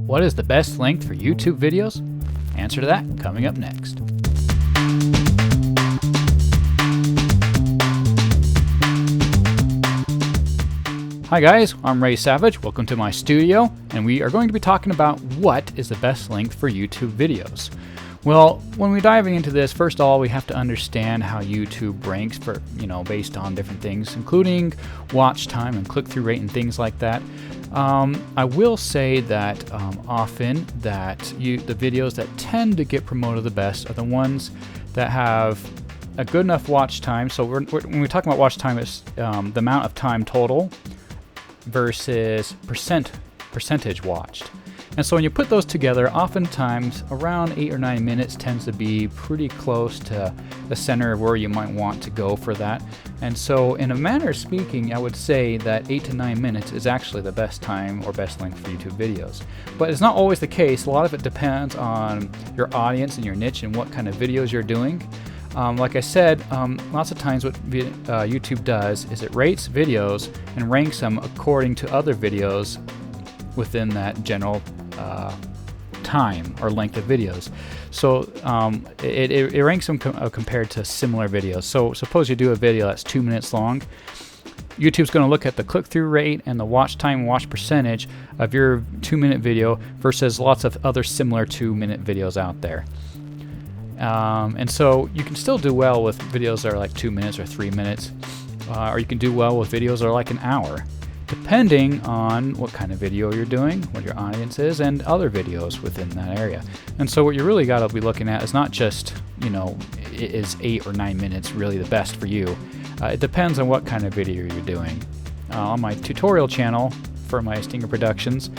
What is the best length for YouTube videos? Answer to that coming up next. Hi guys, I'm Ray Savage. Welcome to my studio, and we are going to be talking about what is the best length for YouTube videos. Well, when we're diving into this, first of all, we have to understand how YouTube ranks for, based on different things, including watch time and click-through rate and things like that. I will say that often that the videos that tend to get promoted the best are the ones that have a good enough watch time. So when we're talking about watch time, it's the amount of time total versus percentage watched. And so when you put those together, oftentimes around 8 or 9 minutes tends to be pretty close to the center of where you might want to go for that. And so in a manner of speaking, I would say that 8 to 9 minutes is actually the best time or best length for YouTube videos. But it's not always the case. A lot of it depends on your audience and your niche and what kind of videos you're doing. Like I said, lots of times what YouTube does is it rates videos and ranks them according to other videos within that general time or length of videos. So it ranks them compared to similar videos. So suppose you do a video that's 2 minutes long. YouTube's going to look at the click-through rate and the watch time and watch percentage of your 2-minute video versus lots of other similar 2-minute videos out there. And so you can still do well with videos that are like 2 minutes or 3 minutes, or you can do well with videos that are like an hour, depending on what kind of video you're doing, what your audience is, and other videos within that area. And so what you really got to be looking at is not just, is 8 or 9 minutes really the best for you? It depends on what kind of video you're doing. On my tutorial channel for my Stingray Productions,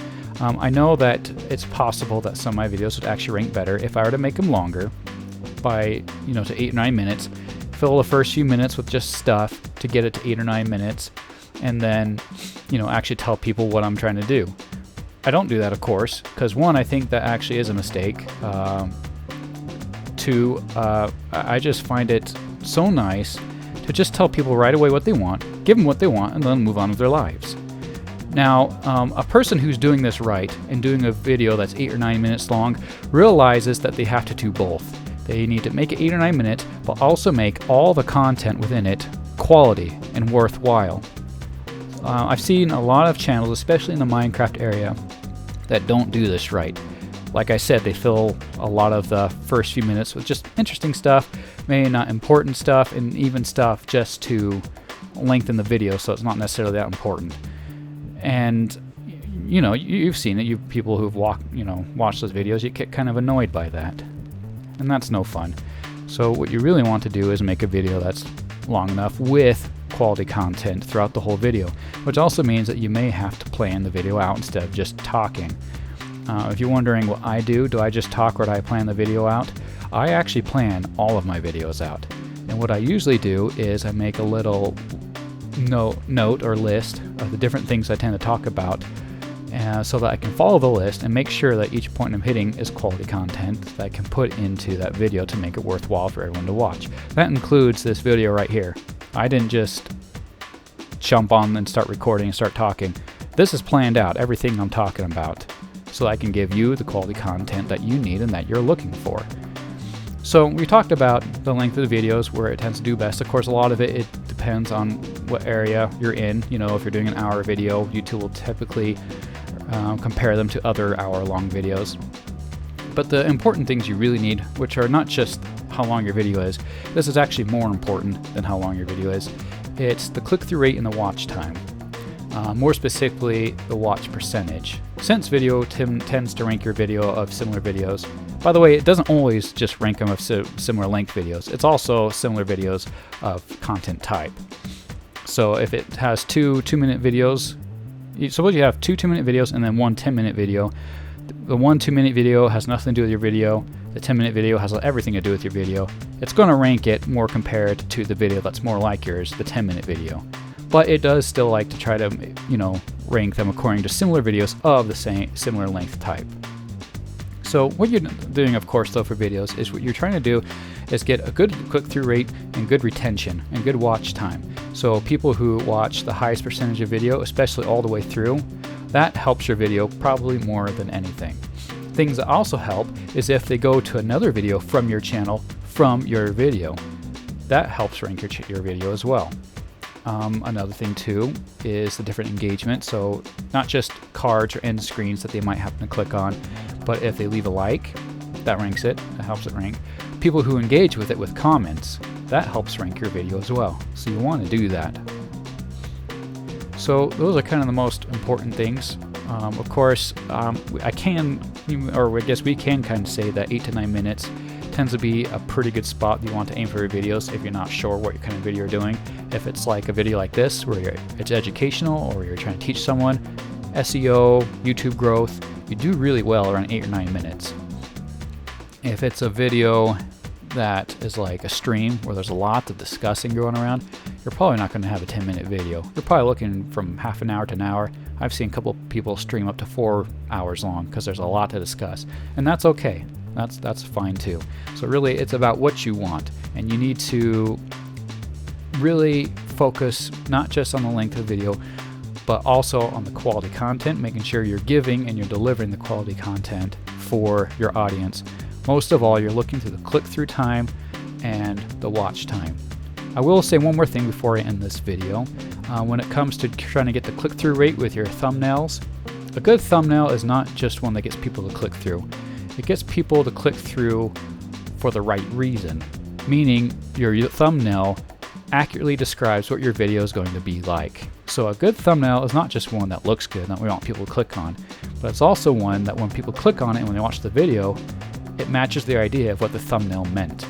I know that it's possible that some of my videos would actually rank better if I were to make them longer by, to 8 or 9 minutes, fill the first few minutes with just stuff to get it to 8 or 9 minutes, and then, actually tell people what I'm trying to do. I don't do that, of course, because one, I think that actually is a mistake. Two, I just find it so nice to just tell people right away what they want, give them what they want, and then move on with their lives. Now, a person who's doing this right and doing a video that's 8 or 9 minutes long realizes that they have to do both. They need to make it 8 or 9 minutes, but also make all the content within it quality and worthwhile. I've seen a lot of channels, especially in the Minecraft area, that don't do this right. Like I said, they fill a lot of the first few minutes with just interesting stuff, maybe not important stuff, and even stuff just to lengthen the video so it's not necessarily that important. And you've seen it. You people who've watched those videos, you get kind of annoyed by that, and that's no fun. So what you really want to do is make a video that's long enough with quality content throughout the whole video, which also means that you may have to plan the video out instead of just talking. If you're wondering what I do I just talk or do I plan the video out? I actually plan all of my videos out, and what I usually do is I make a little note or list of the different things I tend to talk about, so that I can follow the list and make sure that each point I'm hitting is quality content that I can put into that video to make it worthwhile for everyone to watch. That includes this video right here. I didn't just jump on and start recording and start talking. This is planned out, everything I'm talking about, so I can give you the quality content that you need and that you're looking for. So we talked about the length of the videos, where it tends to do best. Of course, a lot of it depends on what area you're in. If you're doing an hour video, YouTube will typically compare them to other hour-long videos. But the important things you really need, which are not just how long your video is, this is actually more important than how long your video is. It's the click-through rate and the watch time. More specifically, the watch percentage. Since video tends to rank your video of similar videos. By the way, it doesn't always just rank them of similar length videos. It's also similar videos of content type. So if it has two 2-minute videos, suppose you have two 2-minute videos and then one 10-minute video. The one 2-minute video has nothing to do with your video. The 10-minute video has everything to do with your video. It's going to rank it more compared to the video that's more like yours, the 10-minute video. But it does still like to try to, rank them according to similar videos of the similar length type. So what you're doing, of course, though, for videos is what you're trying to do is get a good click-through rate and good retention and good watch time. So people who watch the highest percentage of video, especially all the way through, That helps your video probably more than anything. Things that also help is if they go to another video from your channel from your video. That helps rank your video as well. Another thing too is the different engagement. So not just cards or end screens that they might happen to click on, but if they leave a like, that ranks it. That helps it rank. People who engage with it with comments, that helps rank your video as well. So you want to do that. So those are kind of the most important things. Of course, I can, or I guess we can kind of say that 8 to 9 minutes tends to be a pretty good spot that you want to aim for your videos if you're not sure what kind of video you're doing. If it's like a video like this where it's educational or you're trying to teach someone SEO, YouTube growth, you do really well around 8 or 9 minutes. If it's a video that is like a stream where there's a lot of discussing going around, you're probably not going to have a 10-minute video. You're probably looking from half an hour to an hour. I've seen a couple people stream up to 4 hours long because there's a lot to discuss, and that's okay. That's fine too. So really, it's about what you want, and you need to really focus not just on the length of the video, but also on the quality content, making sure you're giving and you're delivering the quality content for your audience. Most of all, you're looking through the click-through time and the watch time. I will say one more thing before I end this video. When it comes to trying to get the click-through rate with your thumbnails, a good thumbnail is not just one that gets people to click through. It gets people to click through for the right reason, meaning your thumbnail accurately describes what your video is going to be like. So a good thumbnail is not just one that looks good that we want people to click on, but it's also one that when people click on it and when they watch the video, it matches their idea of what the thumbnail meant.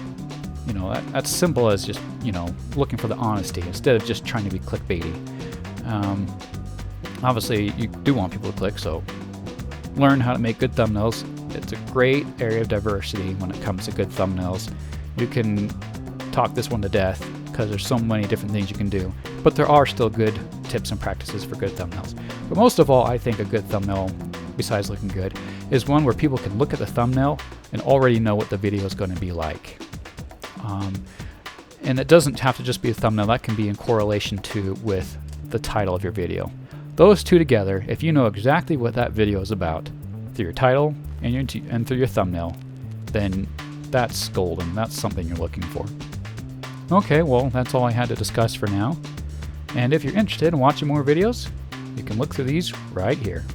You know, that's simple as just, looking for the honesty instead of just trying to be clickbaity. Obviously, you do want people to click, so learn how to make good thumbnails. It's a great area of diversity when it comes to good thumbnails. You can talk this one to death because there's so many different things you can do, but there are still good tips and practices for good thumbnails. But most of all, I think a good thumbnail, besides looking good, is one where people can look at the thumbnail and already know what the video is going to be like. And it doesn't have to just be a thumbnail. That can be in correlation with the title of your video. Those two together, if you know exactly what that video is about through your title and through your thumbnail, then that's golden. That's something you're looking for. Okay, well, that's all I had to discuss for now. And if you're interested in watching more videos, you can look through these right here.